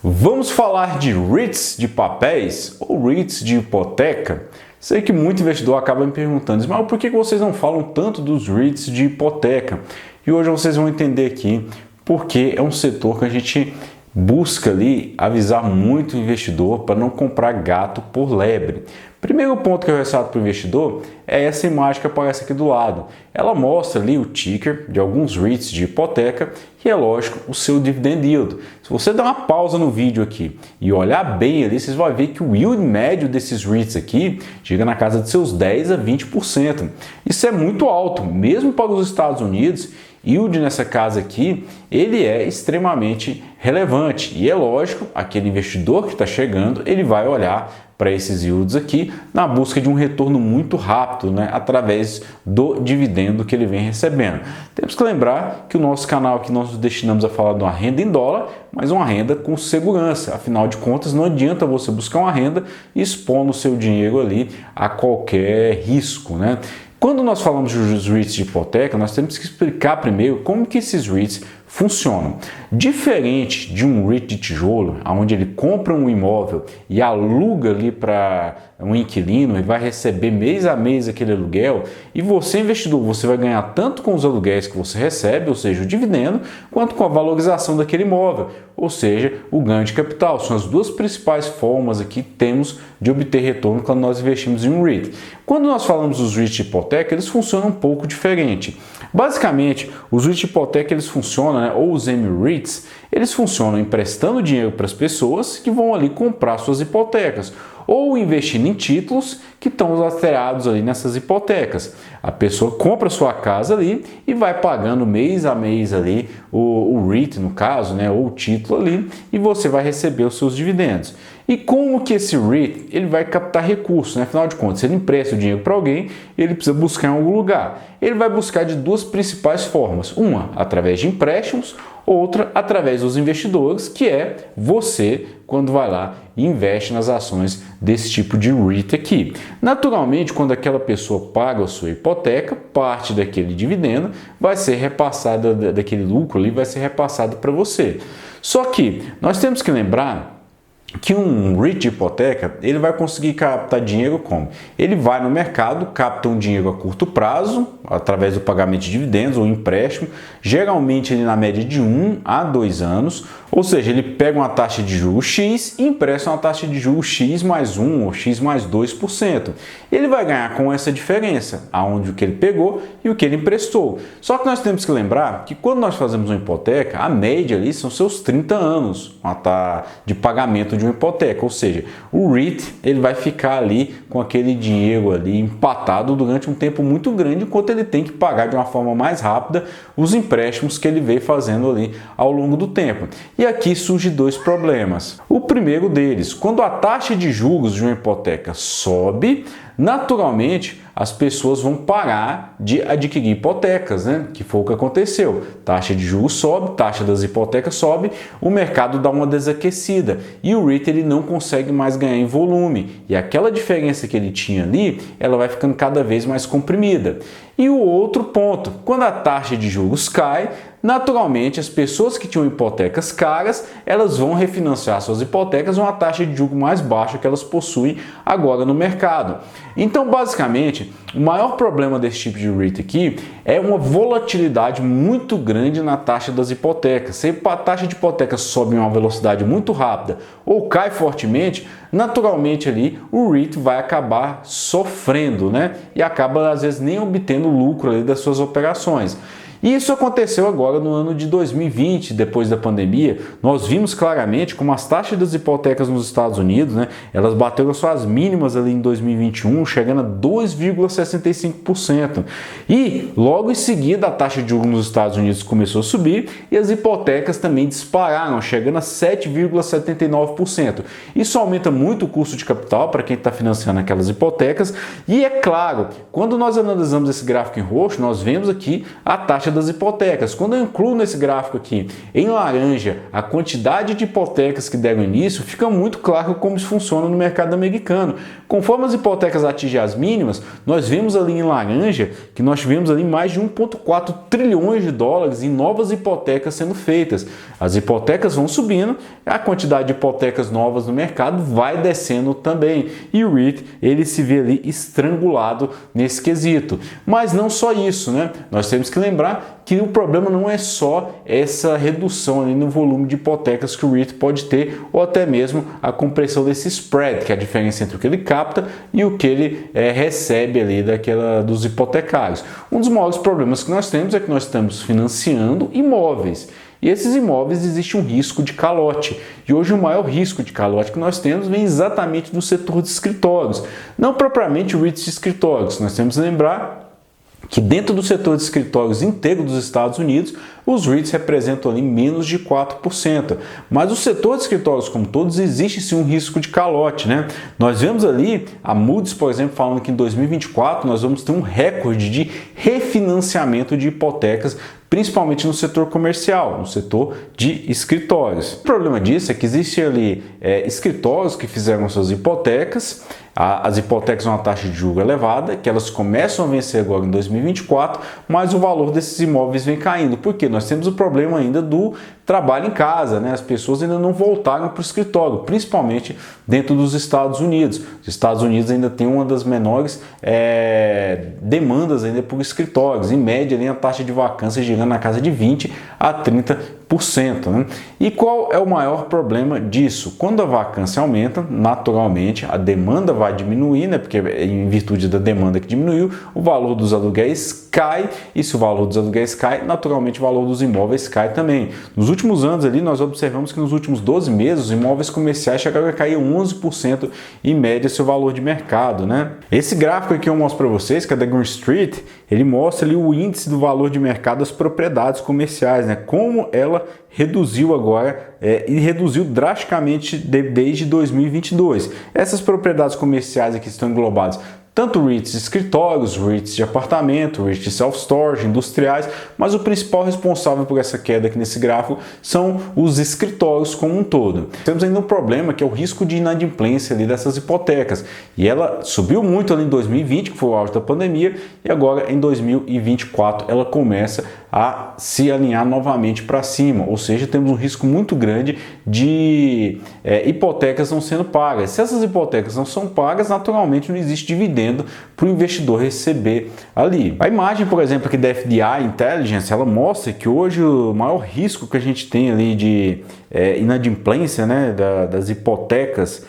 Vamos falar de REITs de papéis ou REITs de hipoteca? Sei que muito investidor acaba me perguntando, mas por que vocês não falam tanto dos REITs de hipoteca? E hoje vocês vão entender aqui porque é um setor que a gente busca ali avisar muito o investidor para não comprar gato por lebre. Primeiro ponto que eu ressalto para o investidor é essa imagem que aparece aqui do lado. Ela mostra ali o ticker de alguns REITs de hipoteca e, é lógico, o seu dividend yield. Se você dar uma pausa no vídeo aqui e olhar bem ali, vocês vão ver que o yield médio desses REITs aqui chega na casa de seus 10 a 20%. Isso é muito alto, mesmo para os Estados Unidos. Yield nessa casa aqui, ele é extremamente relevante e é lógico, aquele investidor que está chegando, ele vai olhar para esses yields aqui na busca de um retorno muito rápido, né, através do dividendo que ele vem recebendo. Temos que lembrar que o nosso canal aqui nós nos destinamos a falar de uma renda em dólar, mas uma renda com segurança. Afinal de contas, não adianta você buscar uma renda expondo o seu dinheiro ali a qualquer risco, né? Quando nós falamos dos REITs de hipoteca, nós temos que explicar primeiro como que esses REITs funcionam. Diferente de um REIT de tijolo, onde ele compra um imóvel e aluga ali para um inquilino e vai receber mês a mês aquele aluguel, e você, investidor, você vai ganhar tanto com os aluguéis que você recebe, ou seja, o dividendo, quanto com a valorização daquele imóvel, ou seja, o ganho de capital. São as duas principais formas aqui que temos de obter retorno quando nós investimos em um REIT. Quando nós falamos dos REITs de hipoteca, eles funcionam um pouco diferente. Basicamente, os REITs de hipoteca eles funcionam, né, ou os M-REITs, eles funcionam emprestando dinheiro para as pessoas que vão ali comprar suas hipotecas, ou investindo em títulos que estão lastreados ali nessas hipotecas. A pessoa compra sua casa ali e vai pagando mês a mês ali o REIT, no caso, né, ou o título ali, e você vai receber os seus dividendos. E como que esse REIT ele vai captar recursos, né? Afinal de contas, se ele empresta o dinheiro para alguém, ele precisa buscar em algum lugar. Ele vai buscar de duas principais formas. Uma, através de empréstimos, outra, através dos investidores, que é você, quando vai lá e investe nas ações desse tipo de REIT aqui. Naturalmente, quando aquela pessoa paga a sua hipoteca, parte daquele dividendo vai ser repassada, daquele lucro ali, vai ser repassado para você. Só que nós temos que lembrar que um REIT de hipoteca, ele vai conseguir captar dinheiro como? Ele vai no mercado, capta um dinheiro a curto prazo, através do pagamento de dividendos ou empréstimo, geralmente ele na média de 1 a 2 anos, ou seja, ele pega uma taxa de juros X e empresta uma taxa de juros X mais 1 ou X mais 2%. Ele vai ganhar com essa diferença, aonde o que ele pegou e o que ele emprestou. Só que nós temos que lembrar que quando nós fazemos uma hipoteca, a média ali são seus 30 anos de pagamento de uma hipoteca, ou seja, o REIT ele vai ficar ali com aquele dinheiro ali empatado durante um tempo muito grande, enquanto ele tem que pagar de uma forma mais rápida os empréstimos que ele veio fazendo ali ao longo do tempo. E aqui surgem dois problemas. O primeiro deles, quando a taxa de juros de uma hipoteca sobe, naturalmente as pessoas vão parar de adquirir hipotecas, né? Que foi o que aconteceu. Taxa de juros sobe, taxa das hipotecas sobe, o mercado dá uma desaquecida e o REIT ele não consegue mais ganhar em volume. E aquela diferença que ele tinha ali, ela vai ficando cada vez mais comprimida. E o outro ponto, quando a taxa de juros cai, naturalmente as pessoas que tinham hipotecas caras, elas vão refinanciar suas hipotecas a uma taxa de juros mais baixa que elas possuem agora no mercado. Então, basicamente, o maior problema desse tipo de REIT aqui é uma volatilidade muito grande na taxa das hipotecas. Se a taxa de hipoteca sobe em uma velocidade muito rápida ou cai fortemente, naturalmente ali o REIT vai acabar sofrendo, né? E acaba às vezes nem obtendo lucro ali das suas operações. E isso aconteceu agora no ano de 2020, depois da pandemia. Nós vimos claramente como as taxas das hipotecas nos Estados Unidos, né, elas bateram suas mínimas ali em 2021, chegando a 2,65%. E logo em seguida a taxa de juros nos Estados Unidos começou a subir e as hipotecas também dispararam, chegando a 7,79%. Isso aumenta muito o custo de capital para quem está financiando aquelas hipotecas. E é claro, quando nós analisamos esse gráfico em roxo, nós vemos aqui a taxa das hipotecas. Quando eu incluo nesse gráfico aqui, em laranja, a quantidade de hipotecas que deram início, fica muito claro como isso funciona no mercado americano. Conforme as hipotecas atingem as mínimas, nós vemos ali em laranja que nós tivemos ali mais de 1,4 trilhões de dólares em novas hipotecas sendo feitas. As hipotecas vão subindo, a quantidade de hipotecas novas no mercado vai descendo também. E o REIT, ele se vê ali estrangulado nesse quesito. Mas não só isso, né? Nós temos que lembrar que o problema não é só essa redução ali no volume de hipotecas que o REIT pode ter, ou até mesmo a compressão desse spread, que é a diferença entre o que ele capta e o que ele recebe ali dos hipotecários. Um dos maiores problemas que nós temos é que nós estamos financiando imóveis. E esses imóveis existe um risco de calote. E hoje o maior risco de calote que nós temos vem exatamente do setor de escritórios. Não propriamente o REIT de escritórios. Nós temos que lembrar que dentro do setor de escritórios inteiro dos Estados Unidos, os REITs representam ali menos de 4%. Mas o setor de escritórios como todos, existe sim um risco de calote, né? Nós vemos ali a Moody's, por exemplo, falando que em 2024 nós vamos ter um recorde de refinanciamento de hipotecas, principalmente no setor comercial, no setor de escritórios. O problema disso é que existem ali escritórios que fizeram suas hipotecas, as hipotecas uma taxa de juros elevada, que elas começam a vencer agora em 2024, mas o valor desses imóveis vem caindo. Por quê? Nós temos o problema ainda do trabalho em casa, né? As pessoas ainda não voltaram para o escritório, principalmente dentro dos Estados Unidos. Os Estados Unidos ainda tem uma das menores demandas ainda por escritórios. Em média, ali, a taxa de vacância girando na casa de 20% a 30%. Né? E qual é o maior problema disso? Quando a vacância aumenta, naturalmente a demanda vai diminuir, né? Porque em virtude da demanda que diminuiu, o valor dos aluguéis cai, e se o valor dos aluguéis cai, naturalmente o valor dos imóveis cai também. Nos últimos anos ali, nós observamos que nos últimos 12 meses, os imóveis comerciais chegaram a cair 11% em média seu valor de mercado, né? Esse gráfico aqui eu mostro para vocês, que é da Green Street, ele mostra ali o índice do valor de mercado das propriedades comerciais, né? Como ela reduziu agora e reduziu drasticamente desde 2022. Essas propriedades comerciais aqui estão englobadas tanto REITs de escritórios, REITs de apartamento, REITs de self-storage, industriais, mas o principal responsável por essa queda aqui nesse gráfico são os escritórios como um todo. Temos ainda um problema que é o risco de inadimplência ali dessas hipotecas, e ela subiu muito ali em 2020, que foi o auge da pandemia, e agora em 2024 ela começa a se alinhar novamente para cima, ou seja, temos um risco muito grande de hipotecas não sendo pagas. Se essas hipotecas não são pagas, naturalmente não existe dividendo para o investidor receber ali. A imagem, por exemplo, aqui da FDI Intelligence, ela mostra que hoje o maior risco que a gente tem ali de inadimplência, né, das hipotecas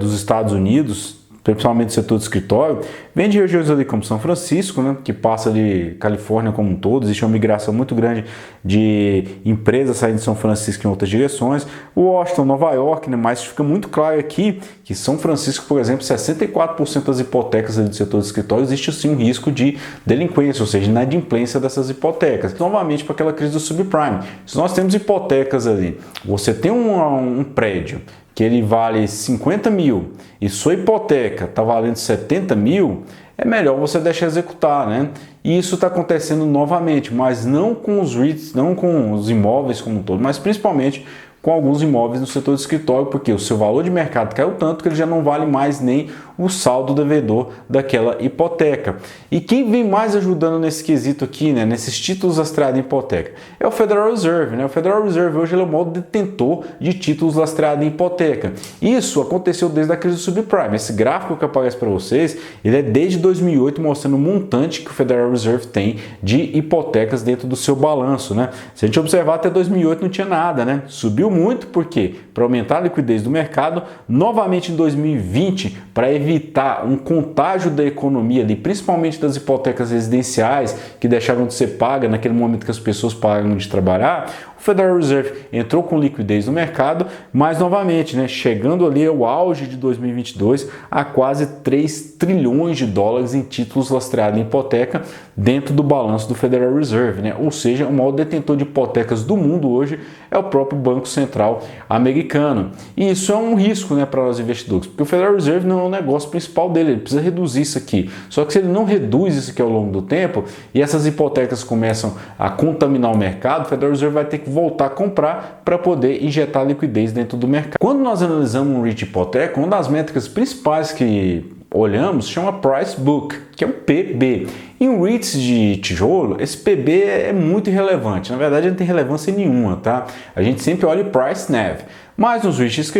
dos Estados Unidos, principalmente o setor de escritório, vem de regiões ali como São Francisco, né, que passa de Califórnia como um todo. Existe uma migração muito grande de empresas saindo de São Francisco em outras direções. Washington, Nova York, né, mas fica muito claro aqui que São Francisco, por exemplo, 64% das hipotecas ali do setor de escritório, existe sim um risco de delinquência, ou seja, inadimplência dessas hipotecas. Novamente para aquela crise do subprime. Se nós temos hipotecas ali, você tem um prédio que ele vale 50 mil e sua hipoteca está valendo 70 mil, é melhor você deixar executar, né? E isso está acontecendo novamente, mas não com os REITs, não com os imóveis como um todo, mas principalmente com alguns imóveis no setor de escritório, porque o seu valor de mercado caiu tanto que ele já não vale mais nem o saldo devedor daquela hipoteca. E quem vem mais ajudando nesse quesito aqui, né, nesses títulos lastreados em hipoteca, é o Federal Reserve, né? O Federal Reserve hoje ele é o maior detentor de títulos lastreados em hipoteca. Isso aconteceu desde a crise do subprime. Esse gráfico que aparece para vocês, ele é desde 2008 mostrando o montante que o Federal Reserve tem de hipotecas dentro do seu balanço, né? Se a gente observar, até 2008 não tinha nada, né? Subiu muito, por quê? Para aumentar a liquidez do mercado, novamente em 2020, para evitar um contágio da economia ali, principalmente das hipotecas residenciais que deixaram de ser pagas naquele momento que as pessoas pararam de trabalhar, o Federal Reserve entrou com liquidez no mercado, mas novamente, né, chegando ali ao auge de 2022 a quase 3 trilhões de dólares em títulos lastreados em hipoteca dentro do balanço do Federal Reserve, né? Ou seja, o maior detentor de hipotecas do mundo hoje é o próprio Banco Central americano. E isso é um risco, né, para os investidores, porque o Federal Reserve não é o negócio principal dele, ele precisa reduzir isso aqui. Só que se ele não reduz isso aqui ao longo do tempo e essas hipotecas começam a contaminar o mercado, o Federal Reserve vai ter que voltar a comprar para poder injetar liquidez dentro do mercado. Quando nós analisamos um REIT hipoteca, uma das métricas principais que olhamos chama Price Book, que é um PB. Em REITs de tijolo, esse PB é muito irrelevante. Na verdade, não tem relevância nenhuma, tá? A gente sempre olha o Price NAV. Mas nos REITs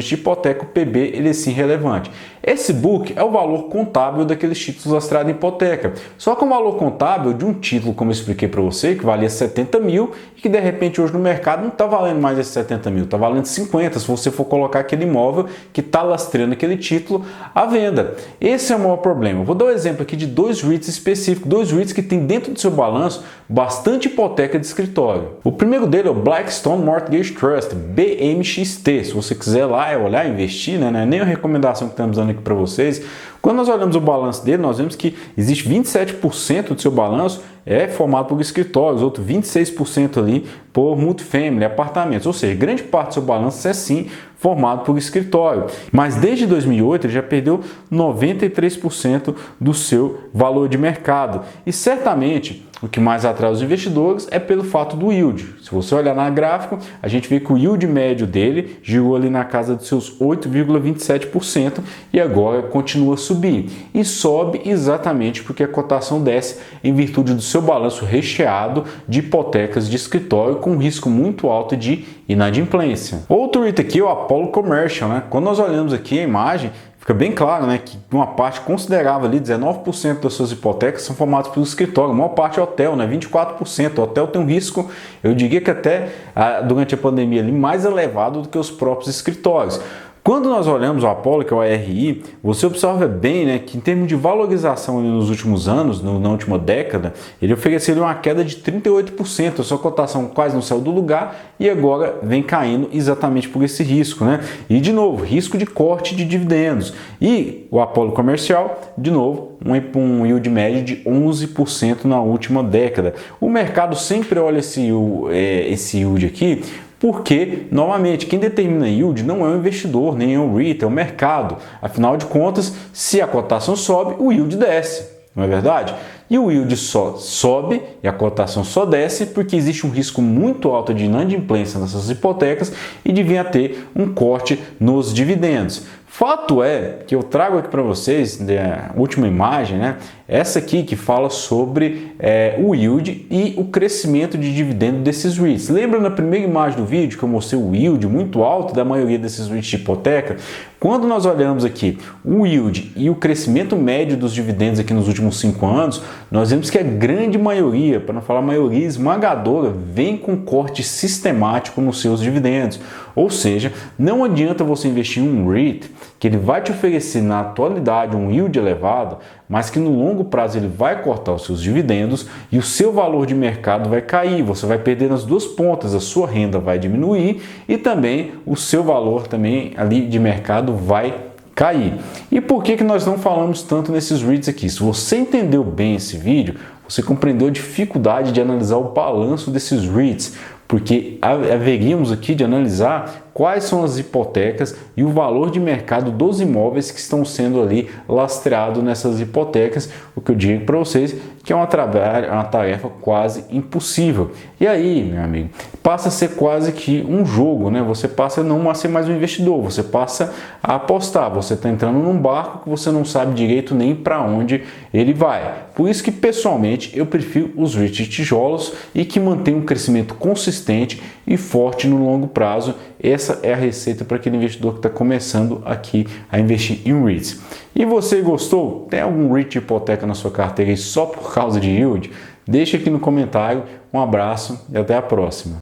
de hipoteca, o PB ele é sim relevante. Esse book é o valor contábil daqueles títulos lastreados em hipoteca. Só que o valor contábil de um título, como eu expliquei para você, que valia 70 mil e que de repente hoje no mercado não está valendo mais esses 70 mil, está valendo 50 se você for colocar aquele imóvel que está lastreando aquele título à venda. Esse é o maior problema. Eu vou dar um exemplo aqui de dois REITs específicos, dois REITs que tem dentro do seu balanço bastante hipoteca de escritório. O primeiro dele é o Blackstone Mortgage Trust, BMXT. Se você quiser lá olhar, investir, né? Não é nem a recomendação que estamos dando aqui para vocês. Quando nós olhamos o balanço dele, nós vemos que existe 27% do seu balanço é formado por escritórios, outro 26% ali por multifamily, apartamentos. Ou seja, grande parte do seu balanço é sim formado por escritório. Mas desde 2008 ele já perdeu 93% do seu valor de mercado. E certamente o que mais atrai os investidores é pelo fato do yield. Se você olhar na gráfico, a gente vê que o yield médio dele girou ali na casa dos seus 8,27% e agora continua a subir. E sobe exatamente porque a cotação desce em virtude do seu balanço recheado de hipotecas de escritório com risco muito alto de inadimplência. Outro item aqui é o Apollo Commercial, né? Quando nós olhamos aqui a imagem, fica bem claro, né, que uma parte considerável ali, 19% das suas hipotecas são formadas pelo escritório, a maior parte é hotel, né, 24%. O hotel tem um risco, eu diria que até durante a pandemia ali, mais elevado do que os próprios escritórios. Quando nós olhamos o Apollo, que é o ARI, você observa bem, né, que em termos de valorização nos últimos anos, na última década, ele ofereceu uma queda de 38%, a sua cotação quase não saiu do lugar e agora vem caindo exatamente por esse risco, né? E de novo, risco de corte de dividendos. E o Apollo Comercial, de novo, um yield médio de 11% na última década. O mercado sempre olha esse yield aqui, porque, novamente, quem determina yield não é o investidor, nem é o REIT, é o mercado. Afinal de contas, se a cotação sobe, o yield desce, não é verdade? E o yield só sobe e a cotação só desce porque existe um risco muito alto de inadimplência nessas hipotecas e devia ter um corte nos dividendos. Fato é que eu trago aqui para vocês, a última imagem, né? Essa aqui que fala sobre o yield e o crescimento de dividendo desses REITs. Lembra na primeira imagem do vídeo que eu mostrei o yield muito alto da maioria desses REITs de hipoteca? Quando nós olhamos aqui o yield e o crescimento médio dos dividendos aqui nos últimos 5 anos, nós vemos que a grande maioria, para não falar maioria esmagadora, vem com corte sistemático nos seus dividendos. Ou seja, não adianta você investir em um REIT que ele vai te oferecer na atualidade um yield elevado, mas que no longo prazo ele vai cortar os seus dividendos e o seu valor de mercado vai cair. Você vai perder nas duas pontas, a sua renda vai diminuir e também o seu valor também ali de mercado vai cair. E por que nós não falamos tanto nesses REITs aqui? Se você entendeu bem esse vídeo, você compreendeu a dificuldade de analisar o balanço desses REITs, porque haveríamos aqui de analisar quais são as hipotecas e o valor de mercado dos imóveis que estão sendo ali lastreados nessas hipotecas, o que eu digo para vocês que é uma tarefa quase impossível. E aí, meu amigo, passa a ser quase que um jogo, né? Você passa a não ser mais um investidor, você passa a apostar, você está entrando num barco que você não sabe direito nem para onde ele vai. Por isso que, pessoalmente, eu prefiro os REITs de tijolos e que mantêm um crescimento consistente e forte no longo prazo. Essa é a receita para aquele investidor que está começando aqui a investir em REITs. E você gostou? Tem algum REIT de hipoteca na sua carteira aí só por causa de yield? Deixa aqui no comentário. Um abraço e até a próxima.